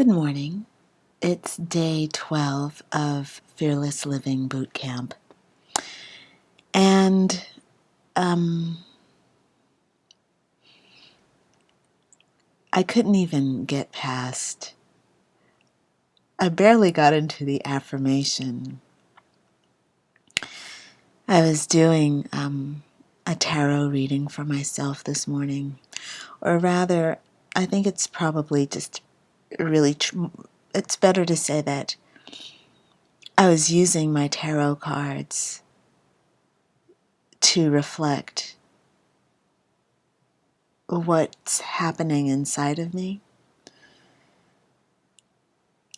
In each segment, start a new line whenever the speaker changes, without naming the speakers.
Good morning. It's day 12 of Fearless Living Boot Camp. And I couldn't even get past, I barely got into the affirmation. I was doing a tarot reading for myself this morning. Or rather, I think it's probably just really, it's better to say that I was using my tarot cards to reflect what's happening inside of me.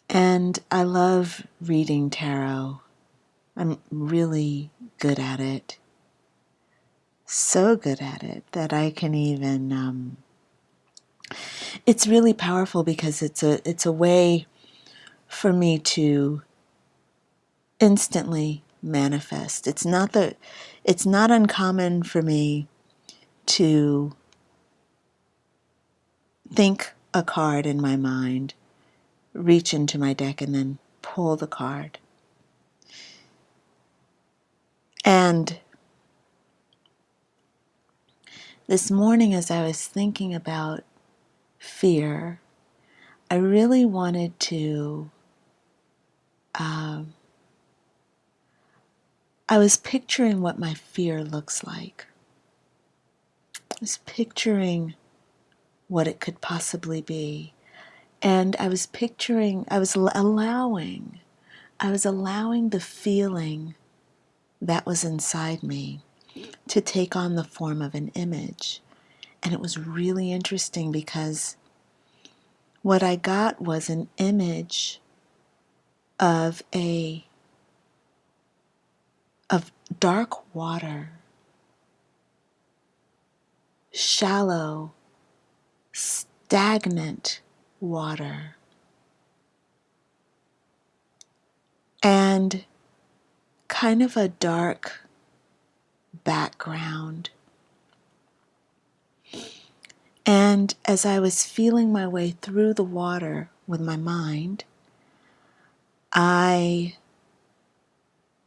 And I love reading tarot. I'm really good at it. So good at it that I can even, it's really powerful because it's a way for me to instantly manifest. It's not uncommon for me to think a card in my mind, reach into my deck, and then pull the card. And this morning, as I was thinking about fear, I really wanted to, I was picturing what my fear looks like. I was picturing what it could possibly be. And I was allowing the feeling that was inside me to take on the form of an image. And it was really interesting because what I got was an image of dark water, shallow, stagnant water, and kind of a dark background. And as I was feeling my way through the water with my mind, I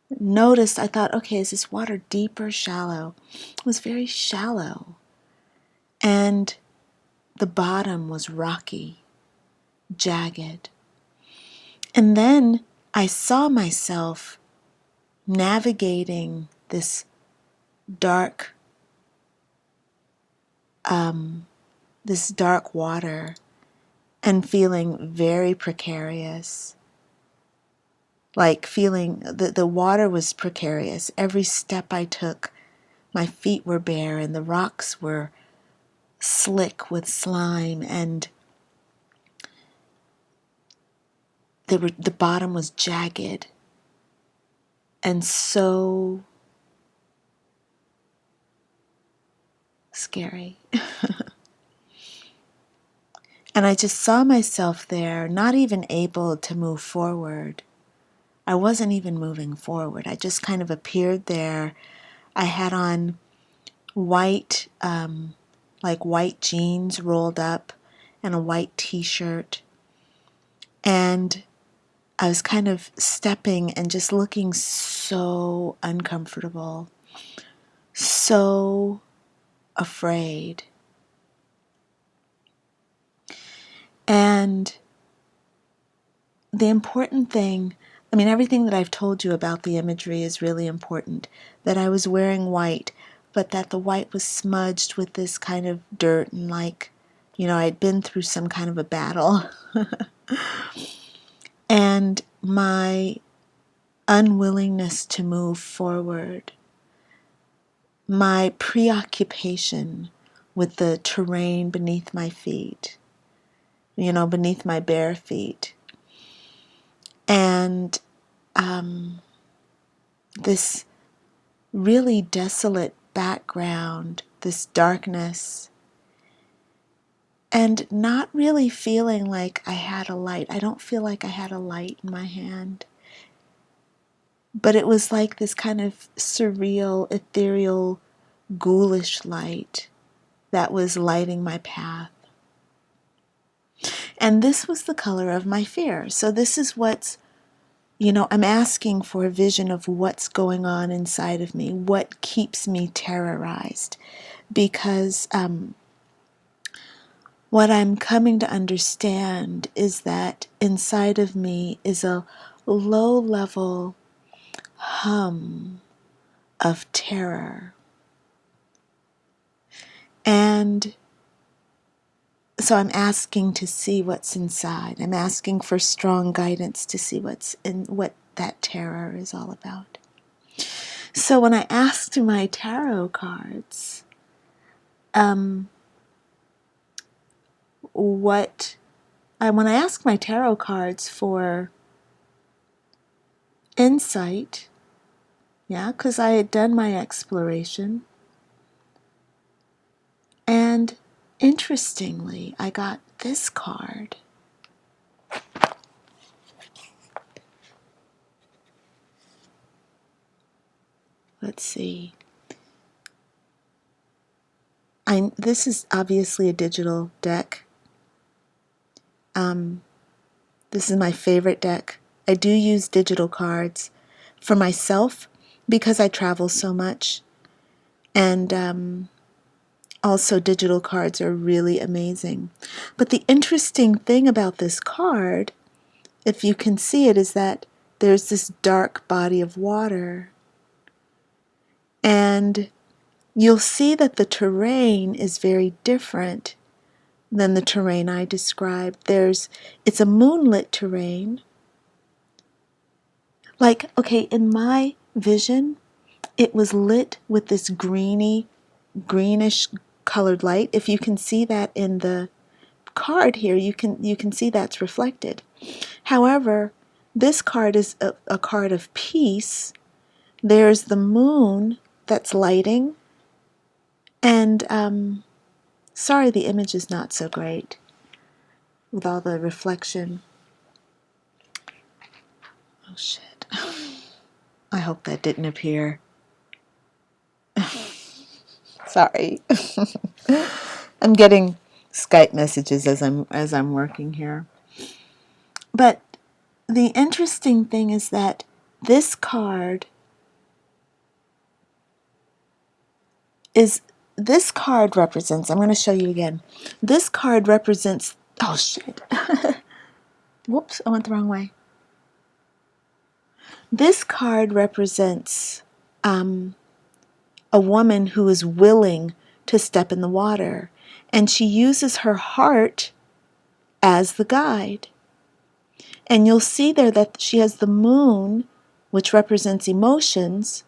noticed, I thought, okay, is this water deep or shallow? It was very shallow. And the bottom was rocky, jagged. And then I saw myself navigating this dark water and feeling very precarious. Like feeling the water was precarious. Every step I took, my feet were bare and the rocks were slick with slime, and the bottom was jagged and so scary. And I just saw myself there, not even able to move forward. I wasn't even moving forward. I just kind of appeared there. I had on white, like white jeans rolled up and a white t-shirt. And I was kind of stepping and just looking so uncomfortable, so afraid. And the important thing, everything that I've told you about the imagery is really important. That I was wearing white, but that the white was smudged with this kind of dirt and I'd been through some kind of a battle. And my unwillingness to move forward, my preoccupation with the terrain beneath my feet, beneath my bare feet. And this really desolate background, this darkness, and not really feeling like I had a light. I don't feel like I had a light in my hand. But it was like this kind of surreal, ethereal, ghoulish light that was lighting my path. And this was the color of my fear. So this is what's, I'm asking for a vision of what's going on inside of me, what keeps me terrorized. Because what I'm coming to understand is that inside of me is a low-level hum of terror. And so I'm asking to see what's inside. I'm asking for strong guidance to see what that terror is all about. So when I asked my tarot cards, when I asked my tarot cards for insight, yeah, because I had done my exploration, and interestingly, I got this card. Let's see. This is obviously a digital deck. This is my favorite deck. I do use digital cards for myself because I travel so much. And also digital cards are really amazing. But the interesting thing about this card, if you can see it, is that there's this dark body of water. And you'll see that the terrain is very different than the terrain I described. It's a moonlit terrain. Like, okay, in my vision, it was lit with this greenish colored light. If you can see that in the card here, you can see that's reflected. However, this card is a card of peace. There's the moon that's lighting, and sorry, the image is not so great with all the reflection. Oh shit. I hope that didn't appear. Sorry. I'm getting Skype messages as I'm working here. But the interesting thing is that this card represents, I'm going to show you again. This card represents, oh shit. Whoops, I went the wrong way. This card represents a woman who is willing to step in the water, and she uses her heart as the guide. And you'll see there that she has the moon, which represents emotions,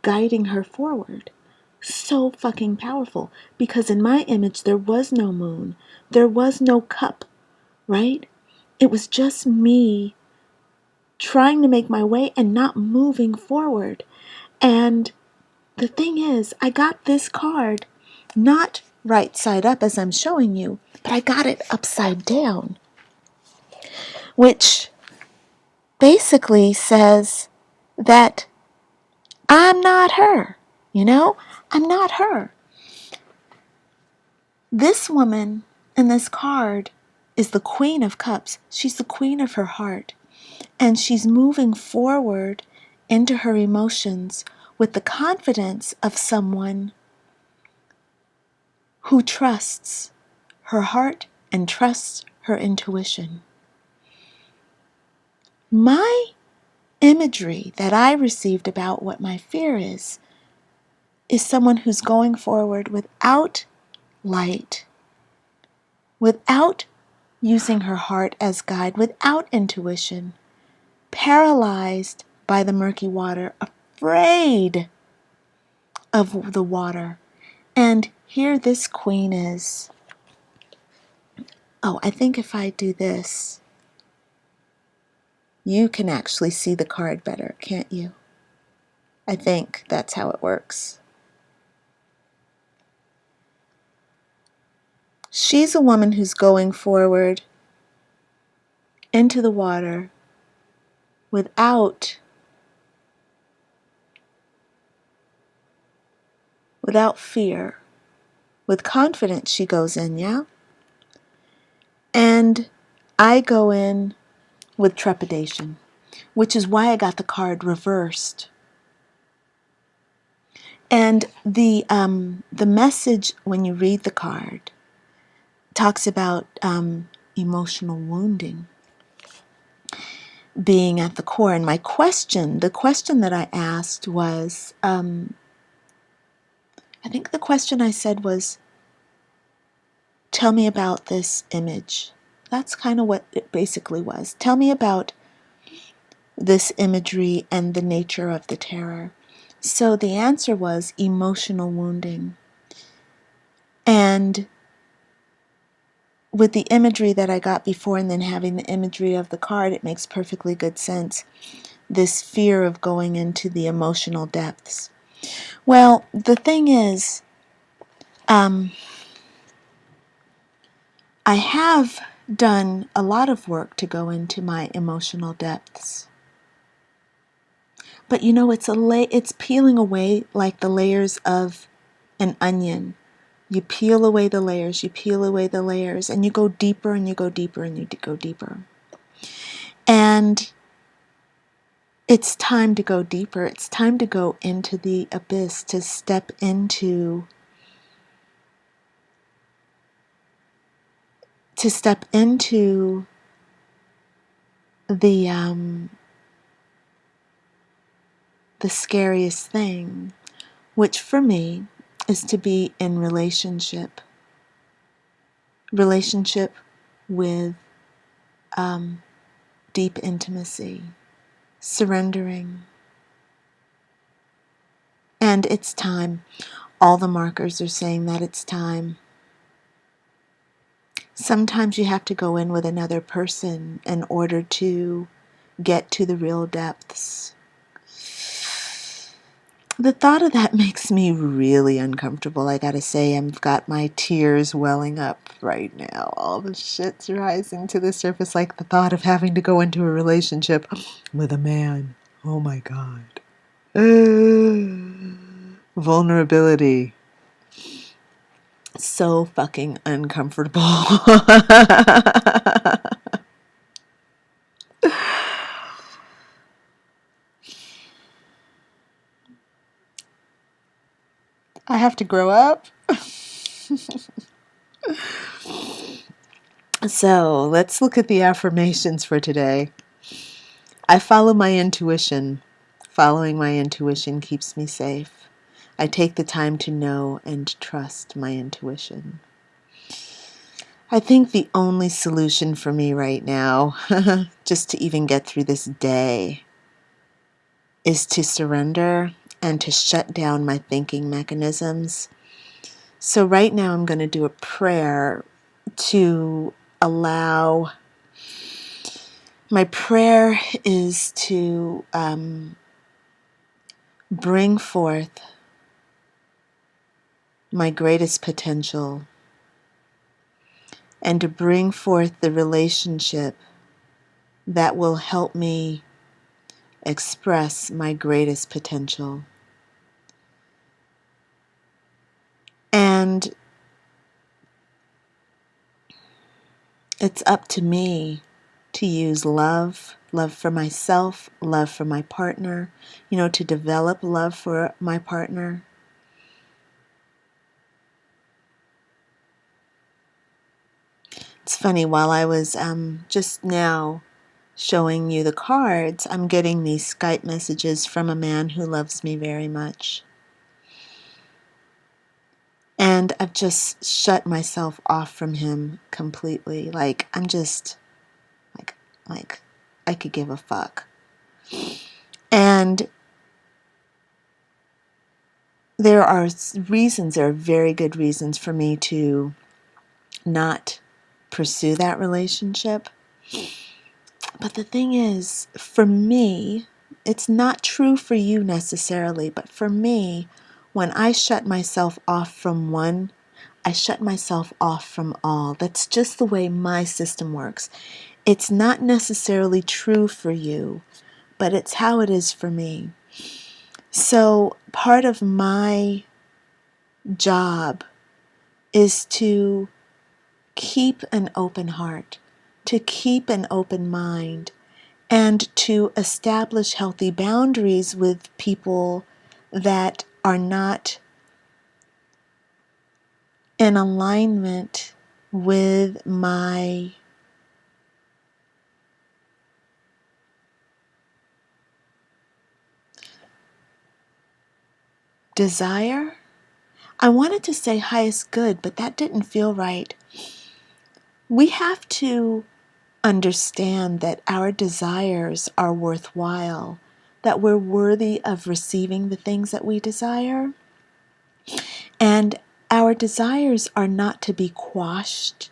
guiding her forward. So fucking powerful, because in my image there was no moon, there was no cup, right? It was just me trying to make my way and not moving forward. And the thing is, I got this card not right side up as I'm showing you, but I got it upside down, which basically says that I'm not her, I'm not her. This woman in this card is the Queen of Cups. She's the queen of her heart, and she's moving forward into her emotions with the confidence of someone who trusts her heart and trusts her intuition. My imagery that I received about what my fear is someone who's going forward without light, without using her heart as guide, without intuition, paralyzed by the murky water, afraid of the water. And here this queen is. Oh, I think if I do this, you can actually see the card better, can't you? I think that's how it works. She's a woman who's going forward into the water without fear. With confidence she goes in, yeah? And I go in with trepidation, which is why I got the card reversed. And the message when you read the card talks about emotional wounding being at the core. And the question that I asked was, I think the question I said was, tell me about this image. That's kind of what it basically was. Tell me about this imagery and the nature of the terror. So the answer was emotional wounding. And with the imagery that I got before and then having the imagery of the card, it makes perfectly good sense. This fear of going into the emotional depths. Well, the thing is, I have done a lot of work to go into my emotional depths. But it's peeling away like the layers of an onion. You peel away the layers, and you go deeper and you go deeper and you go deeper. And it's time to go deeper. It's time to go into the abyss, to step into the scariest thing, which for me is to be in relationship with deep intimacy, surrendering. And it's time. All the markers are saying that it's time. Sometimes you have to go in with another person in order to get to the real depths. The thought of that makes me really uncomfortable. I gotta say, I've got my tears welling up right now. All the shit's rising to the surface, like the thought of having to go into a relationship with a man. Oh my God. Vulnerability. So fucking uncomfortable. I have to grow up. So let's look at the affirmations for today. I follow my intuition. Following my intuition keeps me safe. I take the time to know and trust my intuition. I think the only solution for me right now, just to even get through this day, is to surrender and to shut down my thinking mechanisms. So right now I'm going to do a prayer to allow. My prayer is to bring forth my greatest potential and to bring forth the relationship that will help me express my greatest potential. And it's up to me to use love for myself, love for my partner, to develop love for my partner. It's funny, while I was just now showing you the cards, I'm getting these Skype messages from a man who loves me very much. And I've just shut myself off from him completely. I'm just like I could give a fuck. And there are very good reasons for me to not pursue that relationship. But the thing is, for me, it's not true for you necessarily, but for me, when I shut myself off from one, I shut myself off from all. That's just the way my system works. It's not necessarily true for you, but it's how it is for me. So part of my job is to keep an open heart, to keep an open mind and to establish healthy boundaries with people that are not in alignment with my desire. I wanted to say highest good, but that didn't feel right. We have to understand that our desires are worthwhile, that we're worthy of receiving the things that we desire, and our desires are not to be quashed,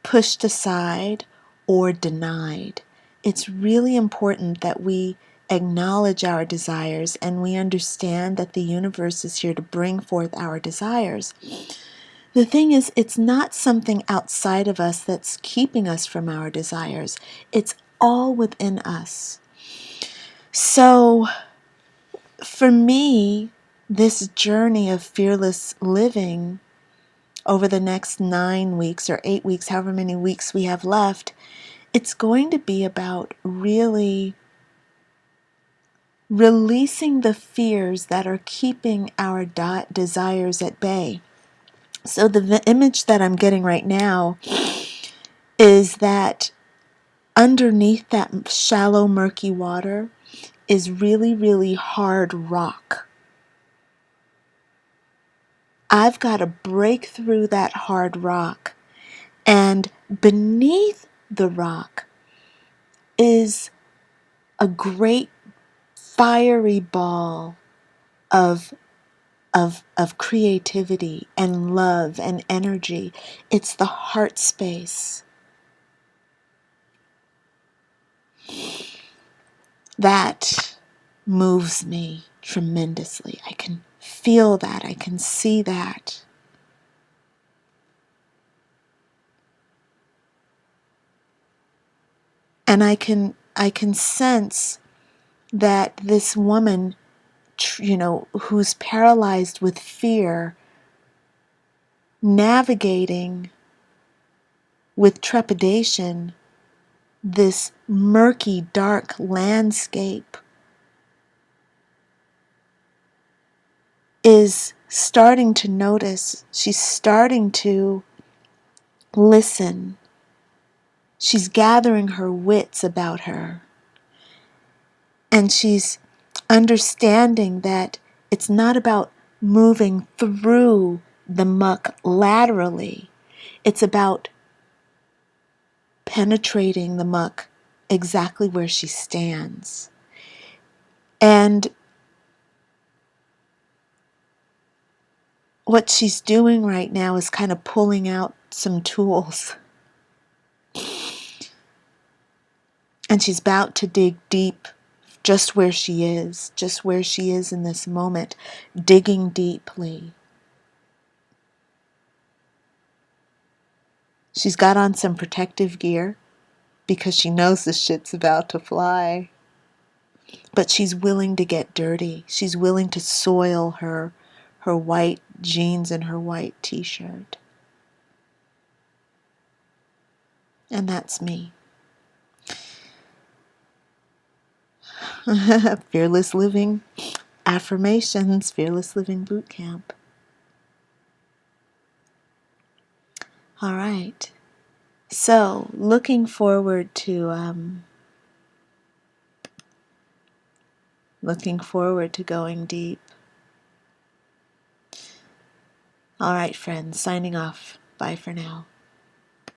pushed aside, or denied. It's really important that we acknowledge our desires and we understand that the universe is here to bring forth our desires. The thing is, it's not something outside of us that's keeping us from our desires. It's all within us. So, for me, this journey of fearless living over the next 9 weeks or 8 weeks, however many weeks we have left, it's going to be about really releasing the fears that are keeping our desires at bay. So the image that I'm getting right now is that underneath that shallow, murky water is really, really hard rock. I've got to break through that hard rock, and beneath the rock is a great fiery ball of creativity and love and energy. It's the heart space. That moves me tremendously. I can feel that. I can see that. And I can sense that this woman, who's paralyzed with fear, navigating with trepidation this murky, dark landscape, is starting to notice. She's starting to listen. She's gathering her wits about her. And she's understanding that it's not about moving through the muck laterally. It's about penetrating the muck exactly where she stands. And what she's doing right now is kind of pulling out some tools. And she's about to dig deep just where she is in this moment, digging deeply. She's got on some protective gear because she knows the shit's about to fly. But she's willing to get dirty. She's willing to soil her white jeans and her white t-shirt. And that's me. Fearless Living Affirmations, Fearless Living Boot Camp. All right. So, looking forward to going deep. All right, friends, signing off. Bye for now.